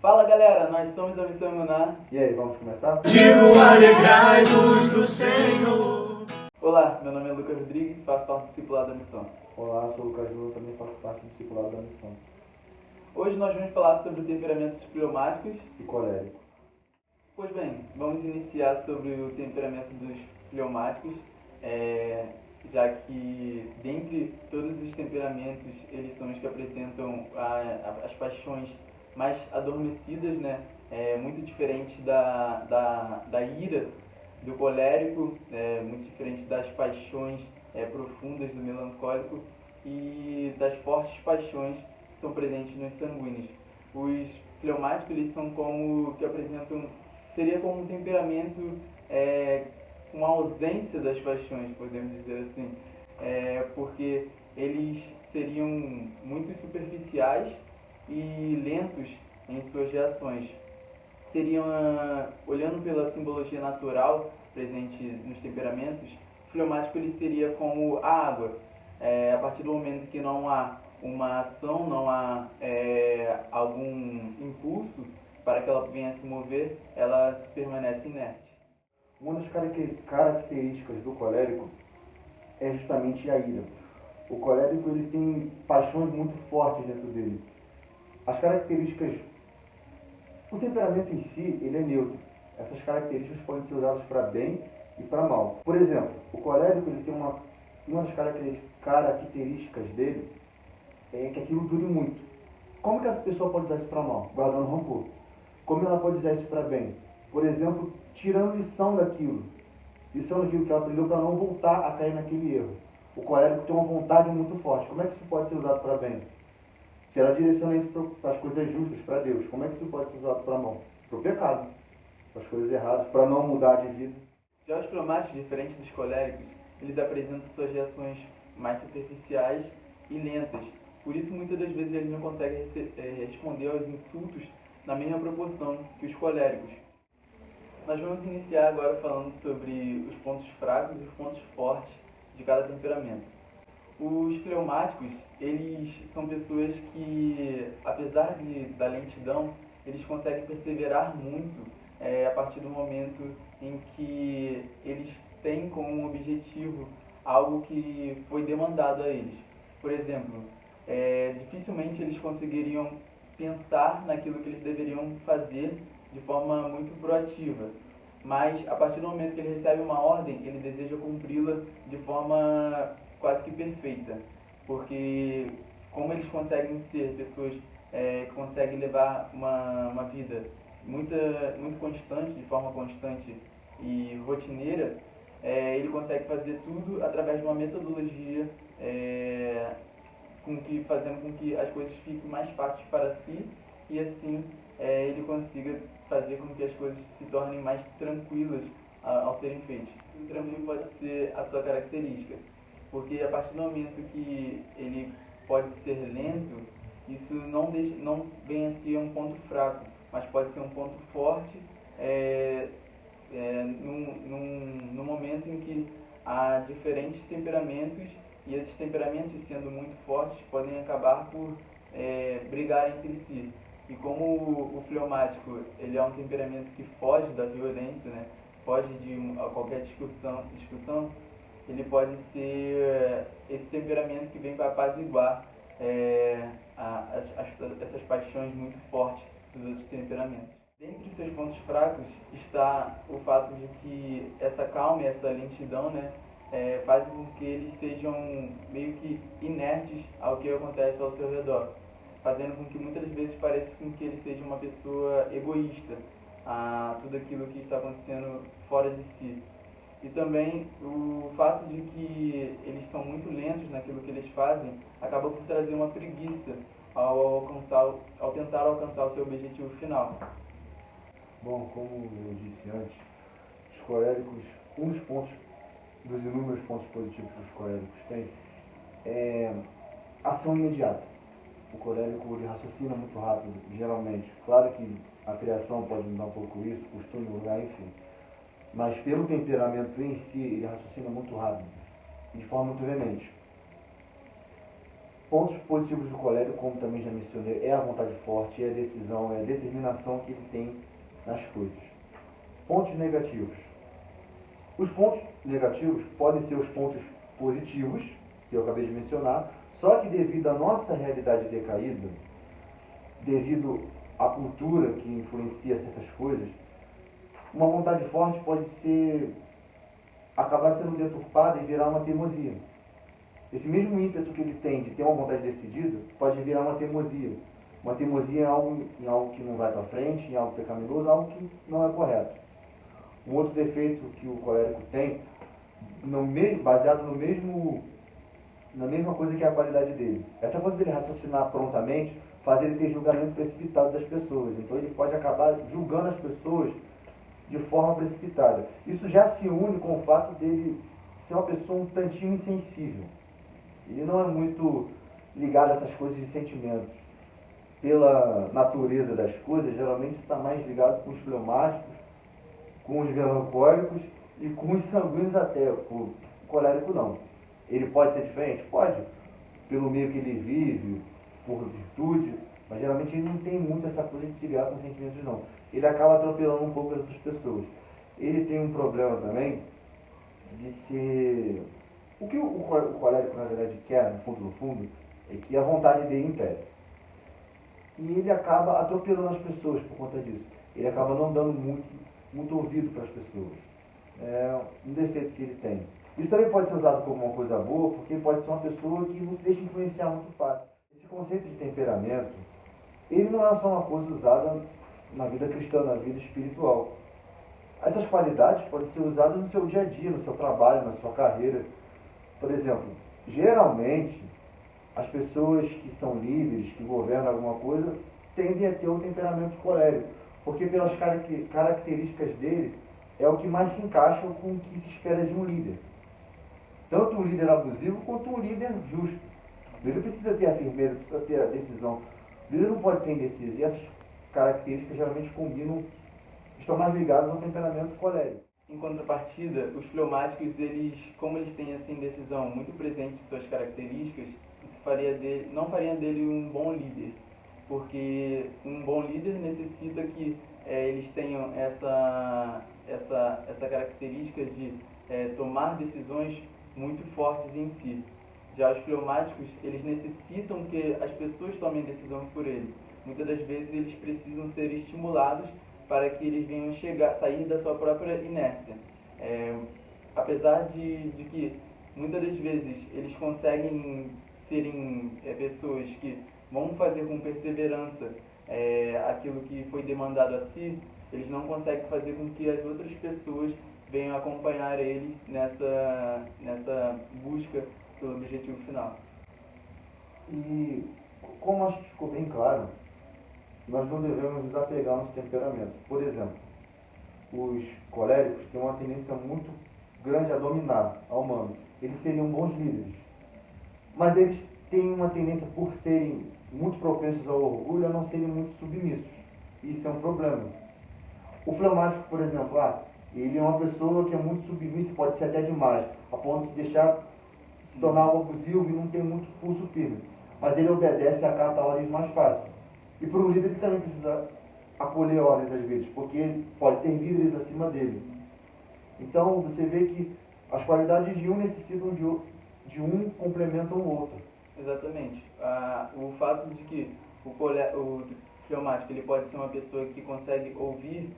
Fala galera, nós somos a Missão Imunar. E aí, vamos começar? Digo, alegrai-vos do Senhor. Olá, meu nome é Lucas Rodrigues, faço parte do discipulado da Missão. Olá, sou o Lucas Júnior, também faço parte do discipulado da Missão. Hoje nós vamos falar sobre temperamentos fleumáticos E colérico. Pois bem, vamos iniciar sobre o temperamento dos fleumáticos, já que dentre todos os temperamentos eles são os que apresentam as paixões mais adormecidas, né? Muito diferente da ira do colérico, muito diferente das paixões profundas do melancólico e das fortes paixões que são presentes nos sanguíneos. Os fleumáticos eles são como que apresentam, seria como um temperamento com ausência das paixões, podemos dizer assim, porque eles seriam muito superficiais e lentos em suas reações. Seriam, olhando pela simbologia natural presente nos temperamentos, o fleumático ele seria como a água. A partir do momento que não há uma ação, não há algum impulso para que ela venha a se mover, ela permanece inerte. Uma das características do colérico é justamente a ira. O colérico ele tem paixões muito fortes dentro dele. As características, o temperamento em si, ele é neutro. Essas características podem ser usadas para bem e para mal. Por exemplo, o colérico ele tem uma das características dele é que aquilo dure muito. Como que essa pessoa pode usar isso para mal? Guardando rancor. Como ela pode usar isso para bem? Por exemplo, tirando lição daquilo que ela aprendeu para não voltar a cair naquele erro. O colérico tem uma vontade muito forte. Como é que isso pode ser usado para bem? Se ela direciona isso para as coisas justas, para Deus, como é que isso pode ser usado para mal? Para o pecado, para as coisas erradas, para não mudar de vida. Já os fleumáticos, diferentes dos coléricos, eles apresentam suas reações mais superficiais e lentas. Por isso, muitas das vezes, eles não conseguem responder aos insultos na mesma proporção que os coléricos. Nós vamos iniciar agora falando sobre os pontos fracos e os pontos fortes de cada temperamento. Os fleumáticos, eles são pessoas que, apesar da lentidão, eles conseguem perseverar muito a partir do momento em que eles têm como objetivo algo que foi demandado a eles. Por exemplo, dificilmente eles conseguiriam pensar naquilo que eles deveriam fazer de forma muito proativa, mas a partir do momento que ele recebe uma ordem, ele deseja cumpri-la de forma quase que perfeita, porque como eles conseguem ser pessoas que conseguem levar uma vida muito constante, de forma constante e rotineira, ele consegue fazer tudo através de uma metodologia fazendo com que as coisas fiquem mais fáceis para si e assim ele consiga fazer com que as coisas se tornem mais tranquilas ao serem feitas. O também pode ser a sua característica, porque a partir do momento que ele pode ser lento, isso não vem a ser um ponto fraco, mas pode ser um ponto forte no momento em que há diferentes temperamentos e esses temperamentos, sendo muito fortes, podem acabar por brigar entre si. E como o fleumático ele é um temperamento que foge da violência, né? Foge de qualquer discussão, ele pode ser esse temperamento que vem para apaziguar essas paixões muito fortes dos outros temperamentos. Dentre os seus pontos fracos está o fato de que essa calma e essa lentidão, né, fazem com que eles sejam meio que inertes ao que acontece ao seu redor, fazendo com que muitas vezes pareça com que ele seja uma pessoa egoísta a tudo aquilo que está acontecendo fora de si. E também o fato de que eles são muito lentos naquilo que eles fazem acaba por trazer uma preguiça ao tentar alcançar o seu objetivo final. Bom, como eu disse antes, os coléricos, um dos inúmeros pontos positivos que os coléricos têm é ação imediata. O colérico ele raciocina muito rápido, geralmente. Claro que a criação pode mudar um pouco isso, costume, lugar, enfim. Mas pelo temperamento em si, ele raciocina muito rápido, de forma muito veemente. Pontos positivos do colérico, como também já mencionei, é a vontade forte, é a decisão, é a determinação que ele tem nas coisas. Pontos negativos. Os pontos negativos podem ser os pontos positivos, que eu acabei de mencionar, só que devido à nossa realidade decaída, devido à cultura que influencia certas coisas, uma vontade forte pode acabar sendo deturpada e virar uma teimosia. Esse mesmo ímpeto que ele tem de ter uma vontade decidida pode virar uma teimosia. Uma teimosia em algo que não vai para frente, em algo pecaminoso, algo que não é correto. Um outro defeito que o colérico tem, baseado na mesma coisa que é a qualidade dele. Essa coisa dele raciocinar prontamente faz ele ter julgamento precipitado das pessoas. Então ele pode acabar julgando as pessoas de forma precipitada. Isso já se une com o fato dele ser uma pessoa um tantinho insensível. Ele não é muito ligado a essas coisas de sentimentos. Pela natureza das coisas, geralmente está mais ligado com os fleumáticos, com os melancólicos e com os sanguíneos até. O colérico não. Ele pode ser diferente? Pode. Pelo meio que ele vive, por virtude, mas geralmente ele não tem muito essa coisa de se ligar com sentimentos não. Ele acaba atropelando um pouco as outras pessoas. Ele tem um problema também de ser... O que o colérico na verdade quer, no fundo, é que a vontade dele impede. E ele acaba atropelando as pessoas por conta disso. Ele acaba não dando muito ouvido para as pessoas. É um defeito que ele tem. Isso também pode ser usado como uma coisa boa, porque ele pode ser uma pessoa que não se deixa influenciar muito fácil. Esse conceito de temperamento, ele não é só uma coisa usada na vida cristã, na vida espiritual. Essas qualidades podem ser usadas no seu dia a dia, no seu trabalho, na sua carreira. Por exemplo, geralmente, as pessoas que são líderes, que governam alguma coisa, tendem a ter um temperamento colérico, porque pelas características dele, é o que mais se encaixa com o que se espera de um líder. Tanto um líder abusivo quanto um líder justo. O líder precisa ter a firmeza, precisa ter a decisão. O líder não pode ser indeciso. E essas características geralmente combinam, estão mais ligadas ao temperamento colérico. Em contrapartida, os fleumáticos, como eles têm essa indecisão muito presente em suas características, isso não faria dele um bom líder. Porque um bom líder necessita que eles tenham essa característica de tomar decisões muito fortes em si. Já os fleumáticos, eles necessitam que as pessoas tomem decisões por eles. Muitas das vezes eles precisam ser estimulados para que eles venham sair da sua própria inércia. Apesar de que muitas das vezes eles conseguem serem pessoas que vão fazer com perseverança aquilo que foi demandado a si, eles não conseguem fazer com que as outras pessoas venham acompanhar eles nessa busca pelo objetivo final. E, como acho que ficou bem claro, nós não devemos nos apegar ao nosso temperamento. Por exemplo, os coléricos têm uma tendência muito grande a dominar, ao mando. Eles seriam bons líderes. Mas eles têm uma tendência, por serem muito propensos ao orgulho, a não serem muito submissos. Isso é um problema. O fleumático, por exemplo, ele é uma pessoa que é muito submissa, pode ser até demais, a ponto de se tornar algo abusivo e não ter muito pulso firme. Mas ele obedece e acata ordens mais fácil. E para um líder ele também precisa acolher ordens às vezes, porque ele pode ter líderes acima dele. Então você vê que as qualidades de um necessitam de um complementam o outro. Exatamente. O fato de que o fleumático ele pode ser uma pessoa que consegue ouvir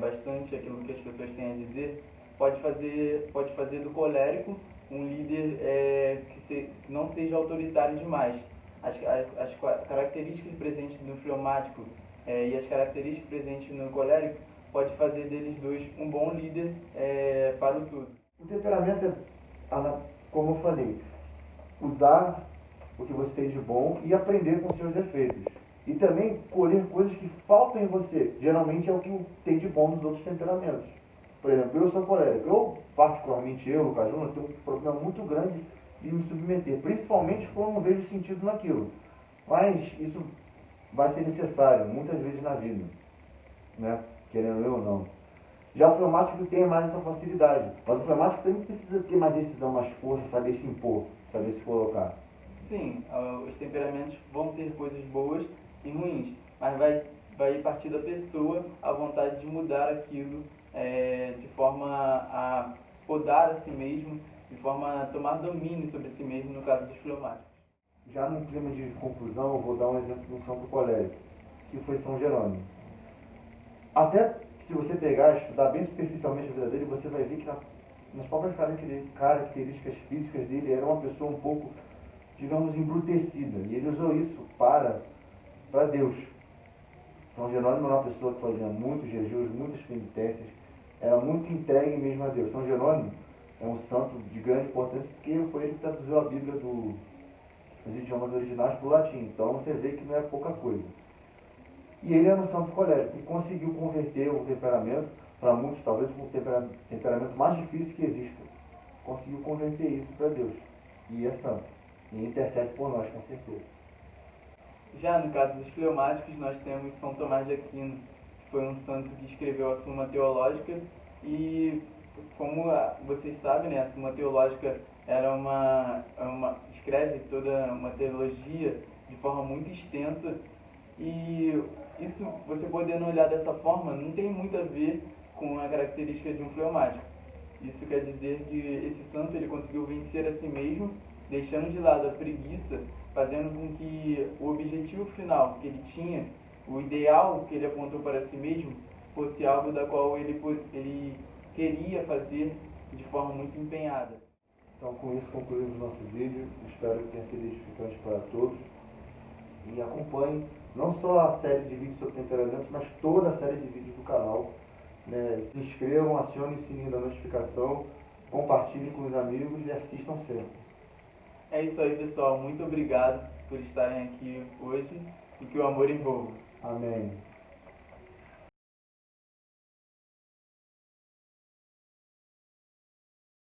bastante aquilo que as pessoas têm a dizer, pode fazer do colérico um líder que não seja autoritário demais. As características presentes no fleumático e as características presentes no colérico pode fazer deles dois um bom líder para o todo. O temperamento é, como eu falei, usar o que você tem de bom e aprender com seus defeitos. E também colher coisas que faltam em você. Geralmente é o que tem de bom nos outros temperamentos. Por exemplo, eu sou colérico. Eu, particularmente eu, Cajuna, tenho um problema muito grande de me submeter. Principalmente quando não vejo sentido naquilo. Mas isso vai ser necessário muitas vezes na vida. Né? Querendo eu ou não. Já o fleumático tem mais essa facilidade. Mas o fleumático também precisa ter mais decisão, mais força, saber se impor, saber se colocar. sim, os temperamentos vão ter coisas boas e ruins, mas vai partir da pessoa a vontade de mudar aquilo de forma a podar a si mesmo, de forma a tomar domínio sobre si mesmo, no caso dos fleumáticos. Já num clima de conclusão, eu vou dar um exemplo do santo colérico, que foi São Jerônimo. Até se você pegar e estudar bem superficialmente a vida dele, você vai ver que nas próprias características físicas dele, era uma pessoa um pouco, digamos, embrutecida. E ele usou isso para Deus. São Jerônimo era uma pessoa que fazia muitos jejuns, muitas penitências, era muito entregue mesmo a Deus. São Jerônimo é um santo de grande importância porque foi ele que traduziu a Bíblia dos idiomas originais para o latim. Então você vê que não é pouca coisa. E ele era um santo colérico que conseguiu converter o temperamento, para muitos talvez o temperamento mais difícil que exista. Conseguiu converter isso para Deus. E é santo. E intercede por nós, com certeza. Já no caso dos fleumáticos, nós temos São Tomás de Aquino, que foi um santo que escreveu a Suma Teológica, e como vocês sabem, né, a Suma Teológica escreve toda uma teologia de forma muito extensa, e isso, você podendo olhar dessa forma, não tem muito a ver com a característica de um fleumático. Isso quer dizer que esse santo ele conseguiu vencer a si mesmo, deixando de lado a preguiça, fazendo com que o objetivo final que ele tinha, o ideal que ele apontou para si mesmo, fosse algo da qual ele queria fazer de forma muito empenhada. Então, com isso, concluímos o nosso vídeo. Espero que tenha sido edificante para todos. E acompanhem não só a série de vídeos sobre temperamentos, mas toda a série de vídeos do canal. Se inscrevam, acionem o sininho da notificação, compartilhem com os amigos e assistam sempre. É isso aí, pessoal. Muito obrigado por estarem aqui hoje e que o amor envolva. Amém.